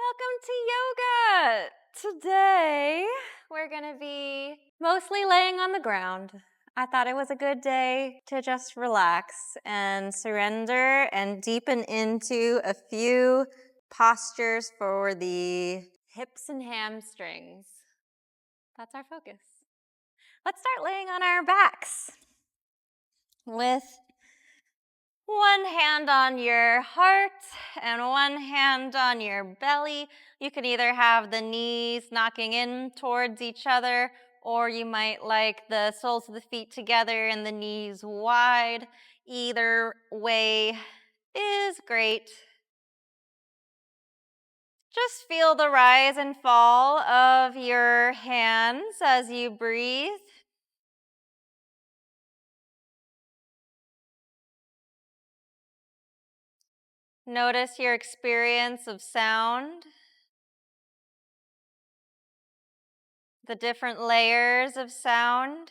Welcome to yoga! Today, we're gonna be mostly laying on the ground. I thought it was a good day to just relax and surrender and deepen into a few postures for the hips and hamstrings. That's our focus. Let's start laying on our backs with one hand on your heart and one hand on your belly. You can either have the knees knocking in towards each other, or you might like the soles of the feet together and the knees wide. Either way is great. Just feel the rise and fall of your hands as you breathe. Notice your experience of sound, the different layers of sound.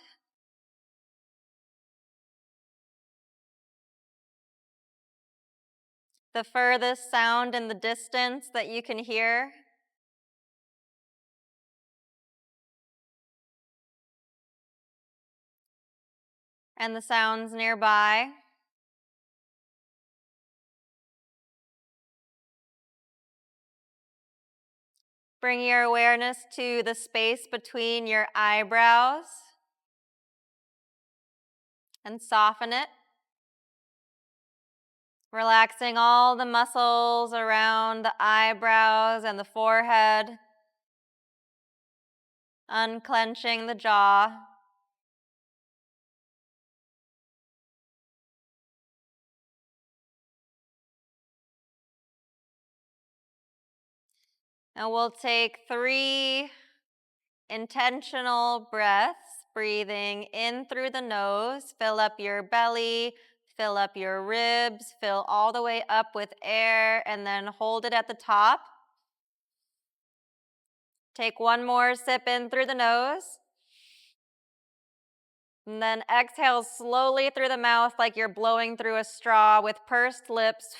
The furthest sound in the distance that you can hear. And the sounds nearby. Bring your awareness to the space between your eyebrows and soften it. Relaxing all the muscles around the eyebrows and the forehead. Unclenching the jaw. And we'll take 3 intentional breaths, breathing in through the nose. Fill up your belly, fill up your ribs, fill all the way up with air, and then hold it at the top. Take one more sip in through the nose. And then exhale slowly through the mouth like you're blowing through a straw with pursed lips.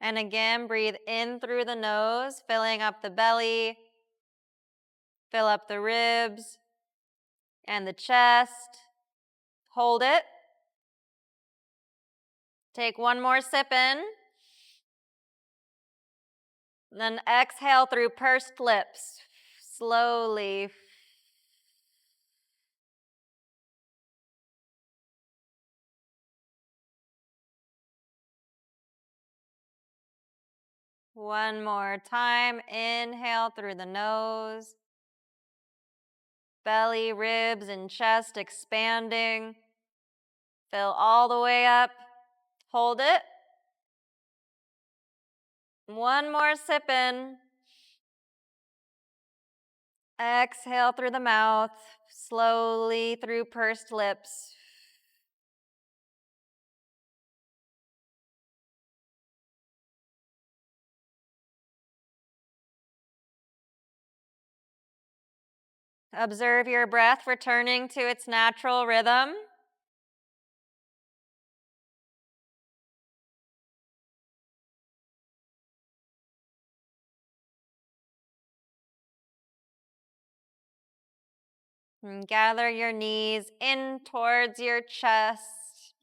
And again, breathe in through the nose, filling up the belly, fill up the ribs and the chest. Hold it. Take one more sip in. Then exhale through pursed lips, slowly. One more time. Inhale through the nose. Belly, ribs, and chest expanding. Fill all the way up. Hold it. One more sip in. Exhale through the mouth, slowly through pursed lips. Observe your breath returning to its natural rhythm. And gather your knees in towards your chest.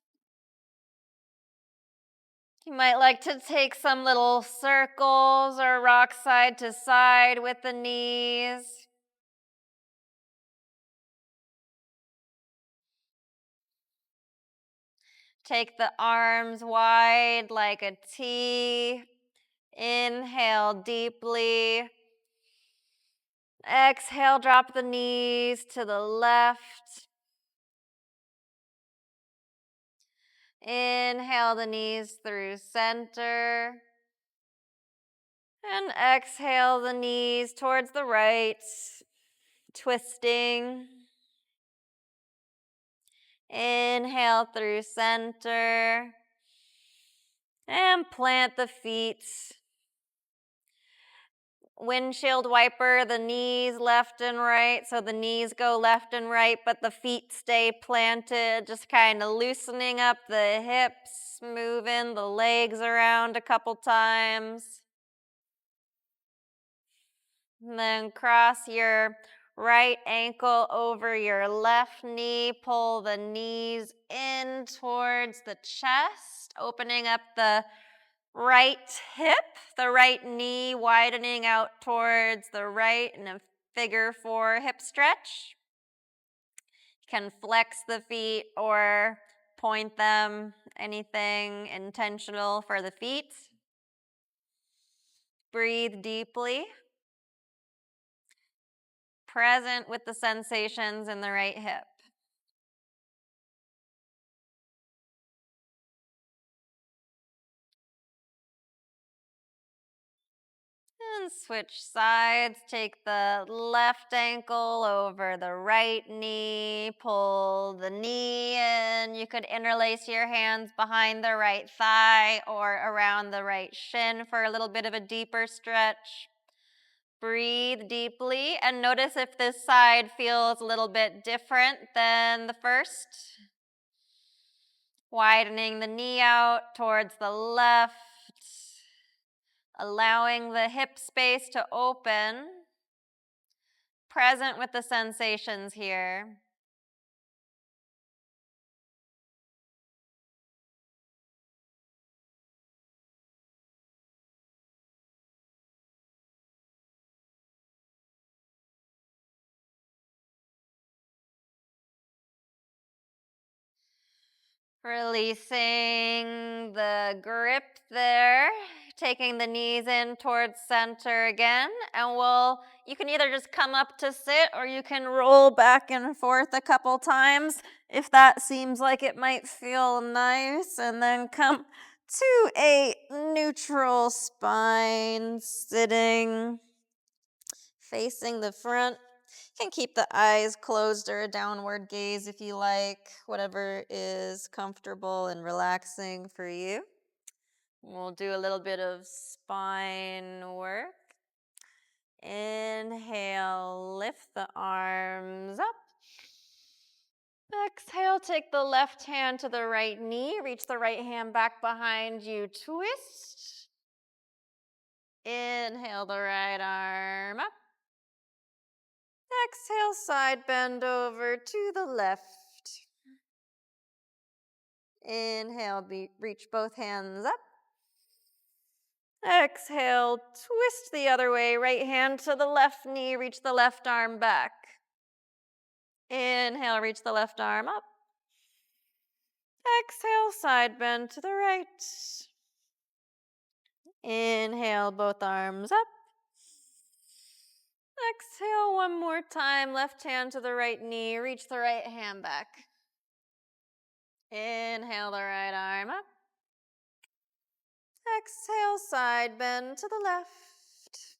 You might like to take some little circles or rock side to side with the knees. Take the arms wide like a T. Inhale deeply. Exhale, drop the knees to the left. Inhale the knees through center. And exhale the knees towards the right, twisting. Inhale through center. And plant the feet. windshield wiper the knees left and right, so the knees go left and right, but the feet stay planted, just kind of loosening up the hips, moving the legs around a couple times. And then cross your right ankle over your left knee, pull the knees in towards the chest, opening up the right hip, the right knee widening out towards the right in a figure 4 hip stretch. You can flex the feet or point them, anything intentional for the feet. Breathe deeply, present with the sensations in the right hip. And switch sides. Take the left ankle over the right knee. Pull the knee in. You could interlace your hands behind the right thigh or around the right shin for a little bit of a deeper stretch. Breathe deeply and notice if this side feels a little bit different than the first. Widening the knee out towards the left. Allowing the hip space to open, present with the sensations here. Releasing the grip there, taking the knees in towards center again, and you can either just come up to sit or you can roll back and forth a couple times if that seems like it might feel nice, and then come to a neutral spine, sitting, facing the front. You can keep the eyes closed or a downward gaze if you like, whatever is comfortable and relaxing for you. We'll do a little bit of spine work. Inhale, lift the arms up. Exhale, take the left hand to the right knee. Reach the right hand back behind you. Twist. Inhale the right arm up. Exhale, side bend over to the left. Inhale, reach both hands up. Exhale, twist the other way. Right hand to the left knee, reach the left arm back. Inhale, reach the left arm up. Exhale, side bend to the right. Inhale, both arms up. Exhale one more time. Left hand to the right knee, reach the right hand back. Inhale the right arm up. Exhale, side bend to the left.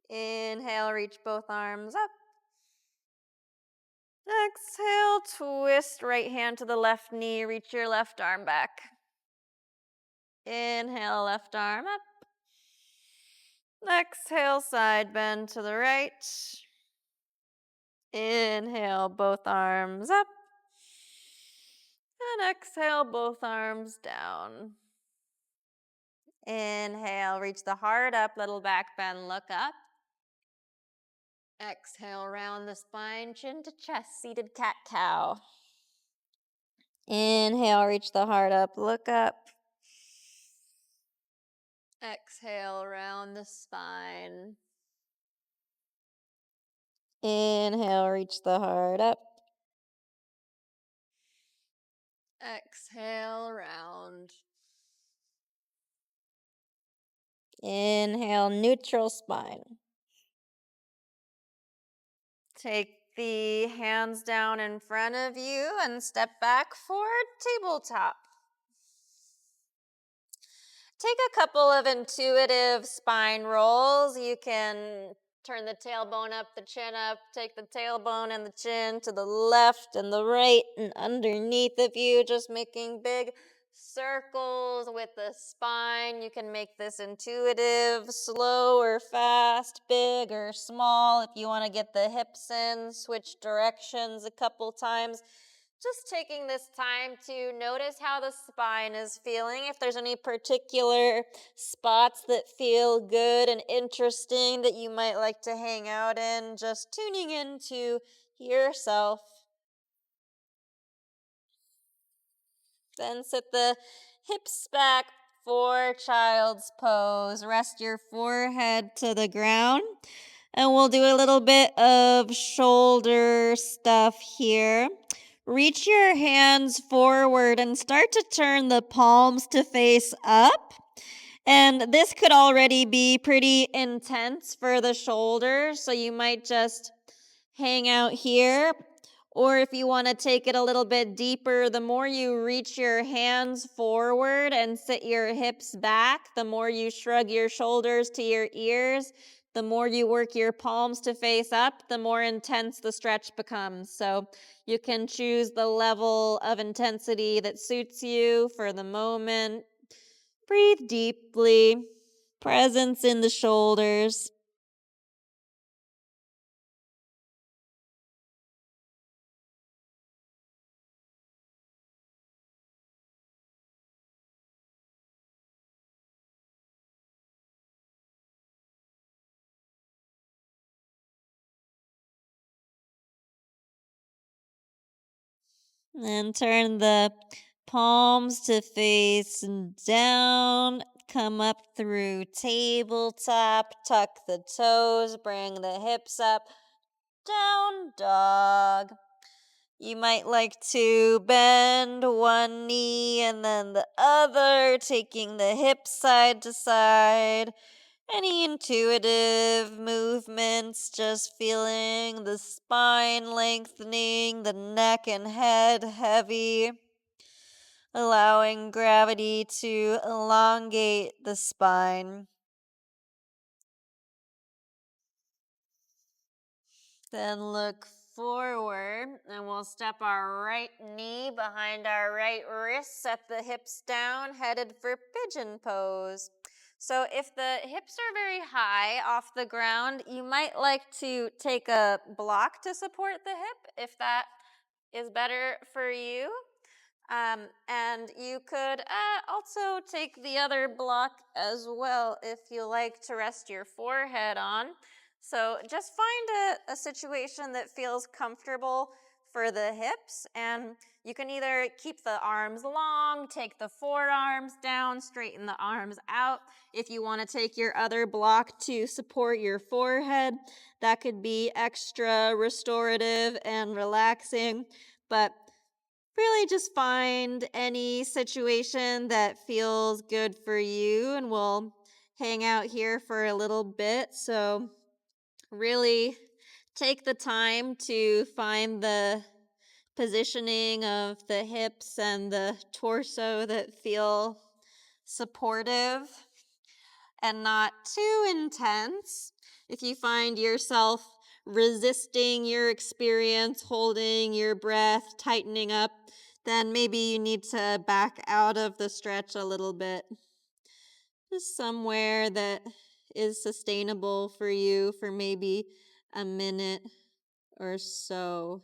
Inhale, reach both arms up. Exhale, twist right hand to the left knee, reach your left arm back. Inhale, left arm up. Exhale, side bend to the right. Inhale, both arms up. And exhale, both arms down. Inhale, reach the heart up, little back bend, look up. Exhale, round the spine, chin to chest, seated cat-cow. Inhale, reach the heart up, look up. Exhale, round the spine. Inhale, reach the heart up. Exhale, round. Inhale, neutral spine. Take the hands down in front of you and step back for tabletop. Take a couple of intuitive spine rolls. You can turn the tailbone up, the chin up, take the tailbone and the chin to the left and the right and underneath of you, just making big circles with the spine. You can make this intuitive, slow or fast, big or small. If you want to get the hips in, switch directions a couple times. Just taking this time to notice how the spine is feeling. If there's any particular spots that feel good and interesting that you might like to hang out in, just tuning into yourself. Then sit the hips back for child's pose. Rest your forehead to the ground. And we'll do a little bit of shoulder stuff here. Reach your hands forward and start to turn the palms to face up. And this could already be pretty intense for the shoulders, so you might just hang out here. Or if you want to take it a little bit deeper, the more you reach your hands forward and sit your hips back, the more you shrug your shoulders to your ears, the more you work your palms to face up, the more intense the stretch becomes. So you can choose the level of intensity that suits you for the moment. Breathe deeply. Presence in the shoulders. And turn the palms to face down. Come up through tabletop. Tuck the toes. Bring the hips up. Down dog. You might like to bend one knee and then the other, taking the hips side to side. Any intuitive movements, just feeling the spine lengthening, the neck and head heavy, allowing gravity to elongate the spine. Then look forward, and we'll step our right knee behind our right wrist, set the hips down, headed for pigeon pose. So if the hips are very high off the ground, you might like to take a block to support the hip, if that is better for you. And you could also take the other block as well if you like to rest your forehead on. So just find a situation that feels comfortable for the hips, and you can either keep the arms long, take the forearms down, straighten the arms out. If you want to take your other block to support your forehead, that could be extra restorative and relaxing, but really just find any situation that feels good for you, and we'll hang out here for a little bit. So really take the time to find the positioning of the hips and the torso that feel supportive and not too intense. If you find yourself resisting your experience, holding your breath, tightening up, then maybe you need to back out of the stretch a little bit. Just somewhere that is sustainable for you for maybe a minute or so.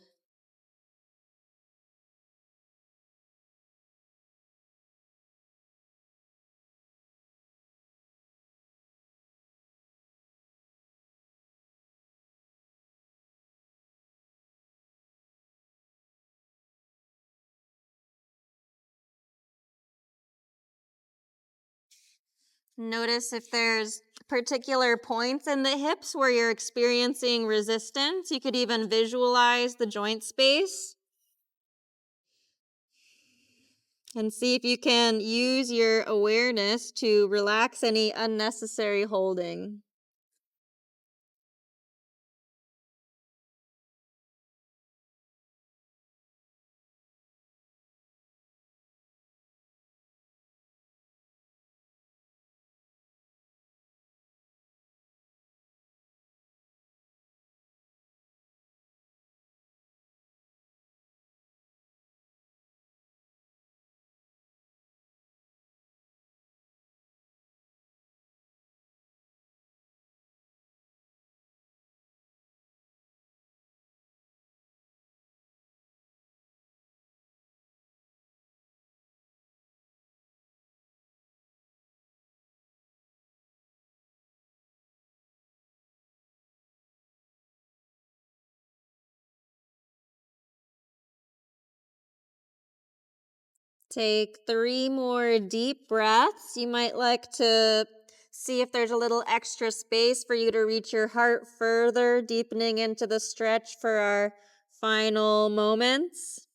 Notice if there's particular points in the hips where you're experiencing resistance. You could even visualize the joint space and see if you can use your awareness to relax any unnecessary holding. Take 3 more deep breaths. You might like to see if there's a little extra space for you to reach your heart further, deepening into the stretch for our final moments.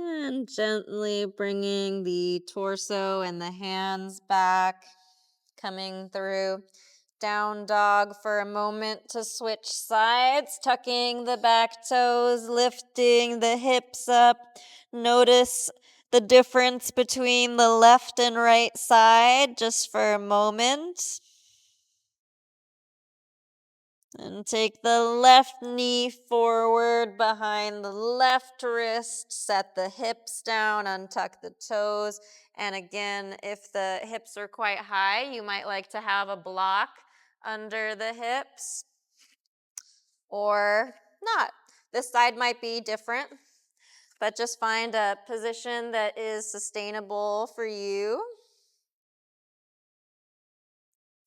And gently bringing the torso and the hands back, coming through down dog for a moment to switch sides, tucking the back toes, lifting the hips up. Notice the difference between the left and right side just for a moment. And take the left knee forward behind the left wrist. Set the hips down, untuck the toes. And again, if the hips are quite high, you might like to have a block under the hips or not. This side might be different, but just find a position that is sustainable for you.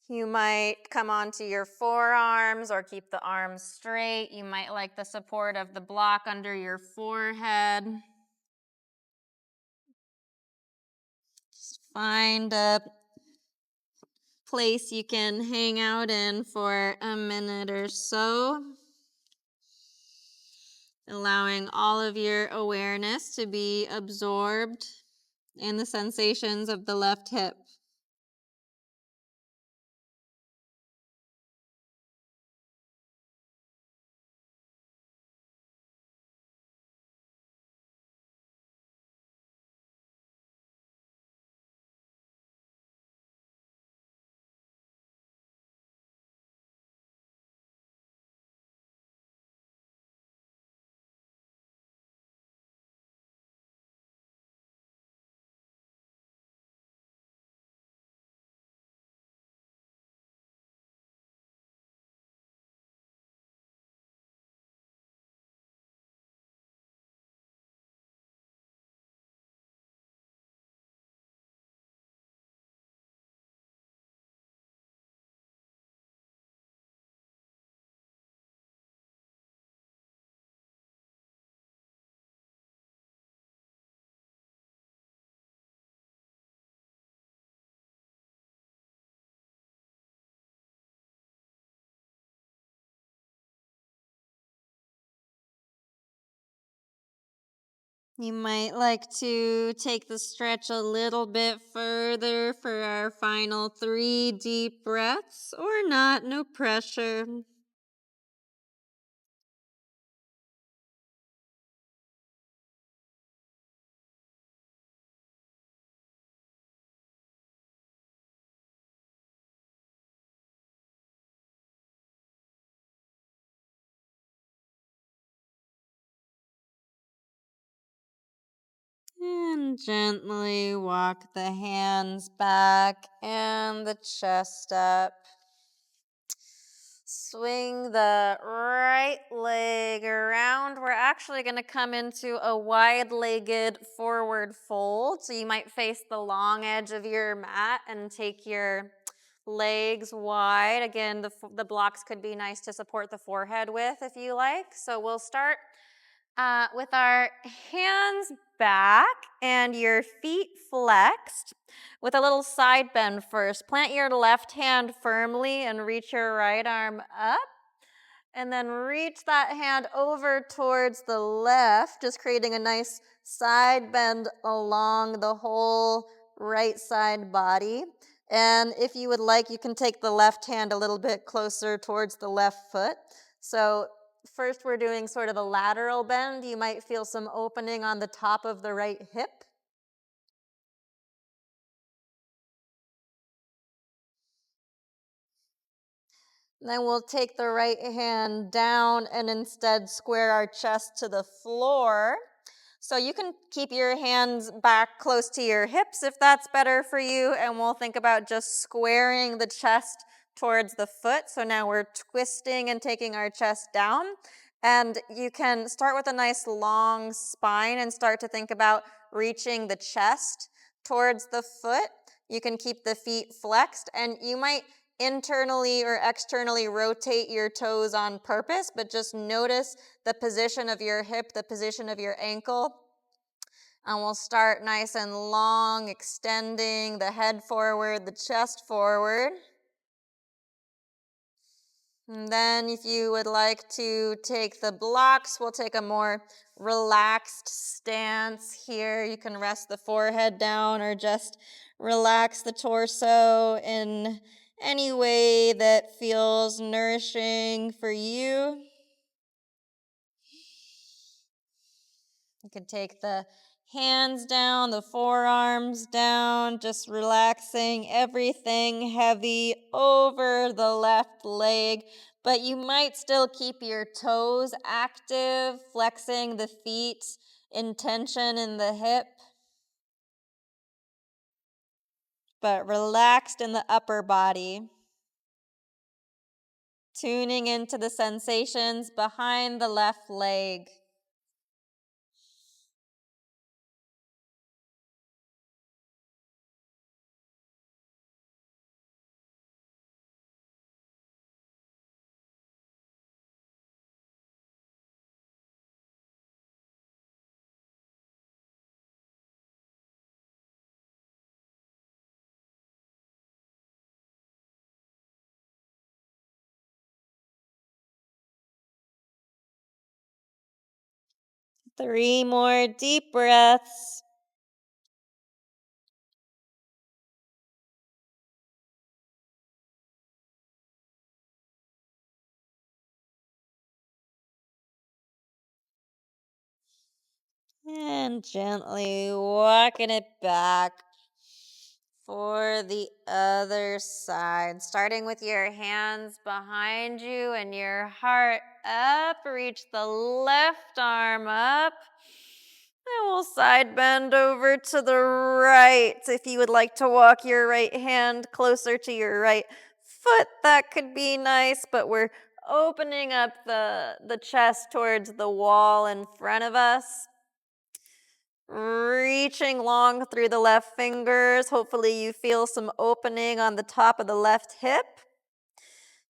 You might come onto your forearms or keep the arms straight. You might like the support of the block under your forehead. Just find a place you can hang out in for a minute or so, allowing all of your awareness to be absorbed in the sensations of the left hip. You might like to take the stretch a little bit further for our final 3 deep breaths, or not, no pressure. And gently walk the hands back and the chest up. Swing the right leg around. We're actually going to come into a wide-legged forward fold. So you might face the long edge of your mat and take your legs wide. Again, the blocks could be nice to support the forehead with if you like. So we'll start with our hands back and your feet flexed with a little side bend first. Plant your left hand firmly and reach your right arm up. And then reach that hand over towards the left, just creating a nice side bend along the whole right side body. And if you would like, you can take the left hand a little bit closer towards the left foot. So first we're doing sort of a lateral bend. You might feel some opening on the top of the right hip. Then we'll take the right hand down and instead square our chest to the floor. So you can keep your hands back close to your hips if that's better for you, and we'll think about just squaring the chest towards the foot. So now we're twisting and taking our chest down, And you can start with a nice long spine and start to think about reaching the chest towards the foot. You can keep the feet flexed, and you might internally or externally rotate your toes on purpose, but just notice the position of your hip, the position of your ankle. And we'll start nice and long, extending the head forward, the chest forward. And then if you would like to take the blocks, we'll take a more relaxed stance here. You can rest the forehead down or just relax the torso in any way that feels nourishing for you. You can take the hands down, the forearms down, just relaxing everything heavy over the left leg. But you might still keep your toes active, flexing the feet in tension in the hip, but relaxed in the upper body. Tuning into the sensations behind the left leg. Three more deep breaths. And gently walking it back for the other side. Starting with your hands behind you and your heart up. Reach the left arm up. And we'll side bend over to the right. If you would like to walk your right hand closer to your right foot, that could be nice, but we're opening up the chest towards the wall in front of us. Reaching long through the left fingers. Hopefully you feel some opening on the top of the left hip.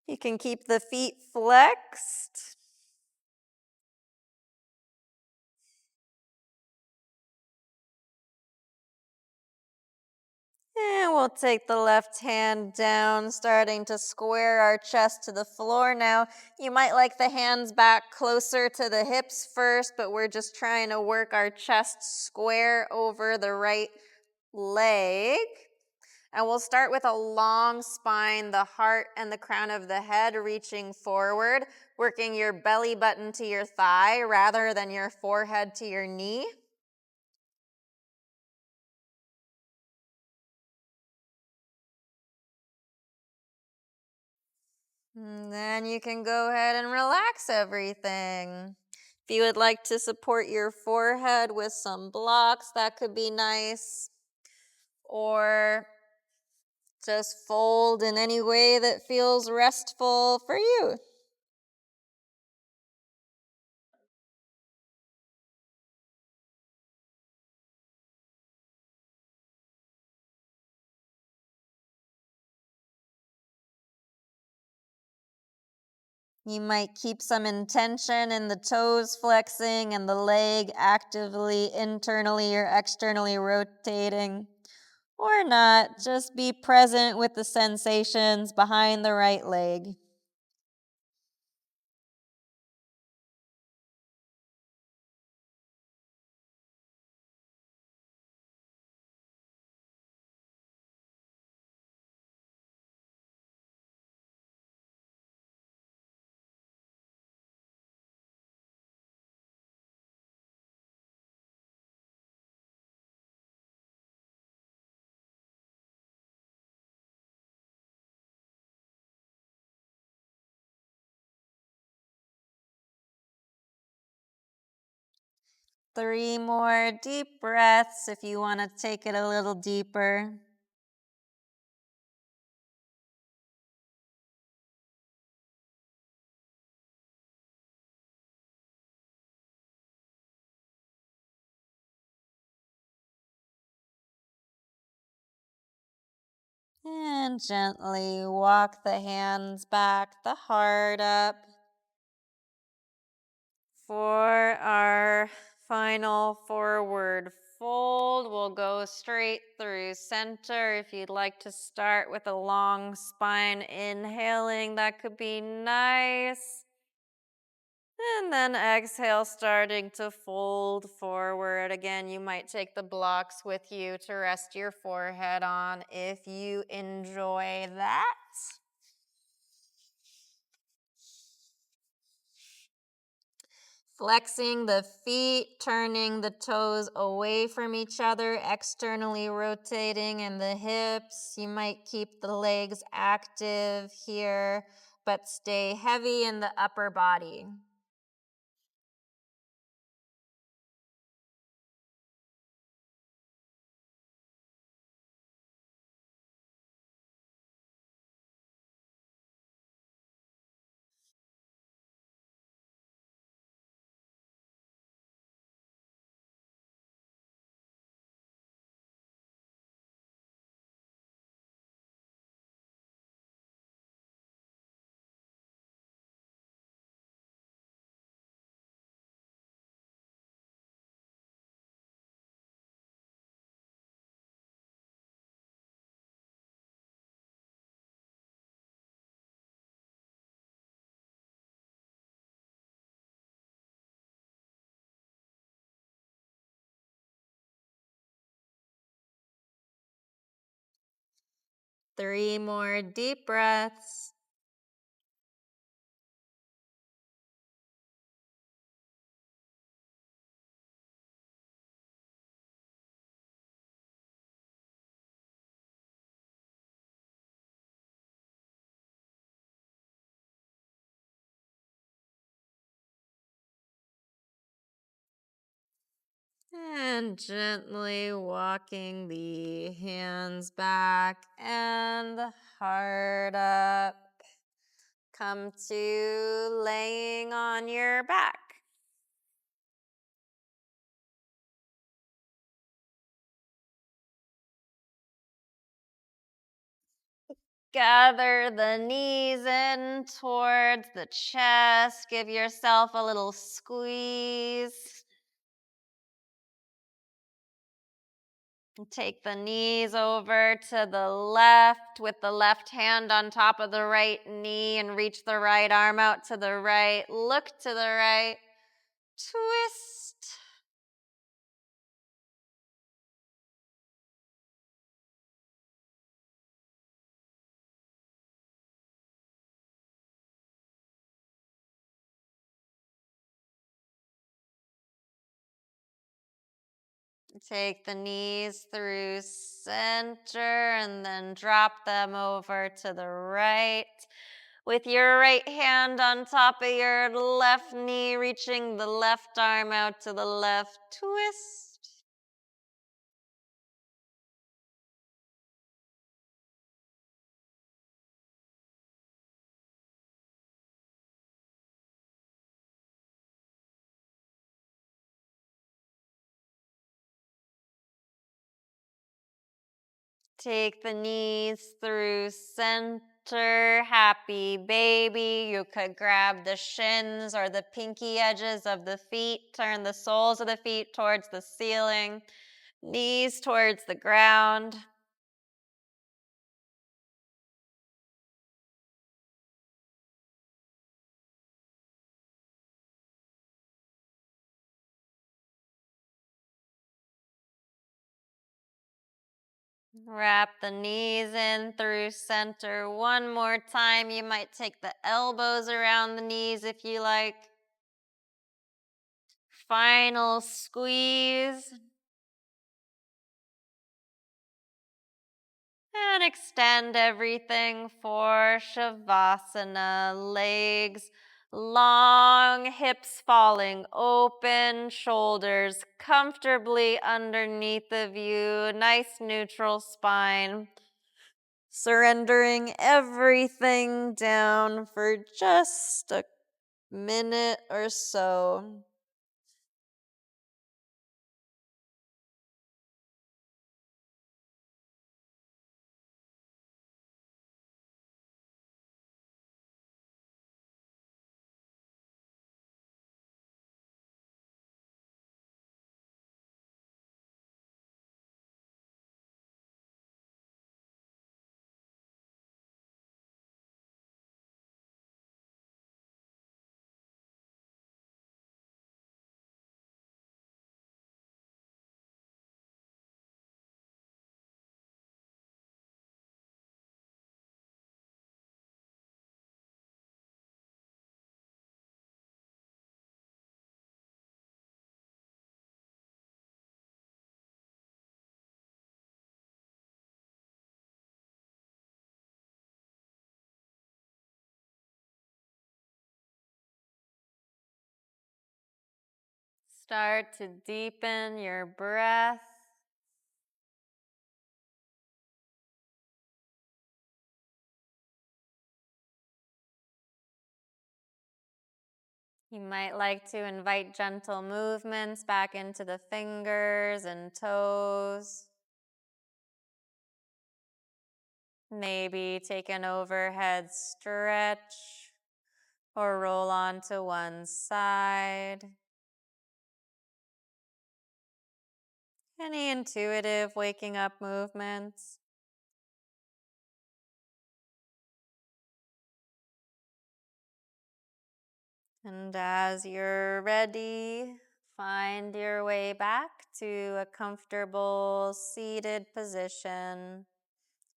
You can keep the feet flexed. And we'll take the left hand down, starting to square our chest to the floor now. You might like the hands back closer to the hips first, but we're just trying to work our chest square over the right leg. And we'll start with a long spine, the heart and the crown of the head reaching forward, working your belly button to your thigh rather than your forehead to your knee. And then you can go ahead and relax everything. If you would like to support your forehead with some blocks, that could be nice. Or just fold in any way that feels restful for you. You might keep some intention in the toes flexing and the leg actively internally or externally rotating. Or not, just be present with the sensations behind the right leg. Three more deep breaths if you want to take it a little deeper. And gently walk the hands back, the heart up. For our final forward fold, we'll go straight through center. If you'd like to start with a long spine, inhaling, that could be nice. And then exhale, starting to fold forward. Again, you might take the blocks with you to rest your forehead on if you enjoy that. Flexing the feet, turning the toes away from each other, externally rotating in the hips. You might keep the legs active here, but stay heavy in the upper body. Three more deep breaths. And gently walking the hands back and the heart up. Come to laying on your back. Gather the knees in towards the chest. Give yourself a little squeeze. Take the knees over to the left with the left hand on top of the right knee and reach the right arm out to the right. Look to the right. Twist. Take the knees through center and then drop them over to the right. With your right hand on top of your left knee, reaching the left arm out to the left. Twist. Take the knees through center, happy baby. You could grab the shins or the pinky edges of the feet, turn the soles of the feet towards the ceiling, knees towards the ground. Wrap the knees in through center one more time. You might take the elbows around the knees if you like. Final squeeze. And extend everything for Shavasana. Legs long, hips falling open, shoulders comfortably underneath of you. Nice neutral spine. Surrendering everything down for just a minute or so. Start to deepen your breath. You might like to invite gentle movements back into the fingers and toes. Maybe take an overhead stretch or roll onto one side. Any intuitive waking up movements. And as you're ready, find your way back to a comfortable seated position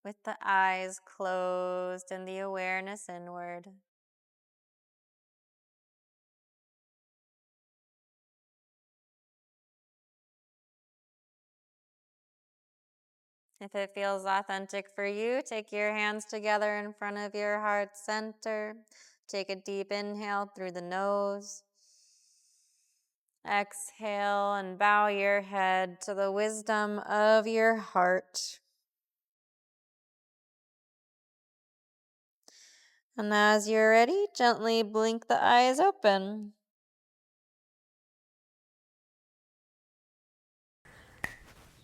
with the eyes closed and the awareness inward. If it feels authentic for you, take your hands together in front of your heart center. Take a deep inhale through the nose. Exhale and bow your head to the wisdom of your heart. And as you're ready, gently blink the eyes open.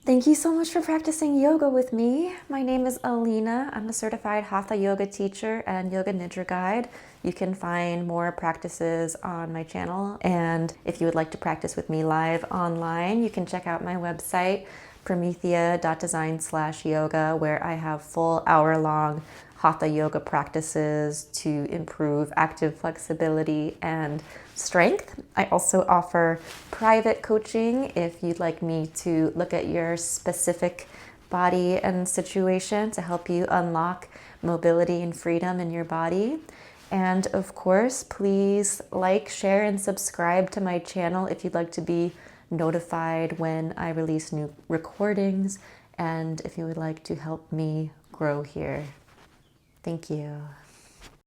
Thank you so much for practicing yoga with me. My name is Alina. I'm a certified Hatha yoga teacher and Yoga Nidra guide. You can find more practices on my channel. And if you would like to practice with me live online, you can check out my website, promethea.design/yoga, where I have full hour-long Hatha yoga practices to improve active flexibility and strength. I also offer private coaching if you'd like me to look at your specific body and situation to help you unlock mobility and freedom in your body. And of course, please like, share, and subscribe to my channel if you'd like to be notified when I release new recordings and if you would like to help me grow here. Thank you.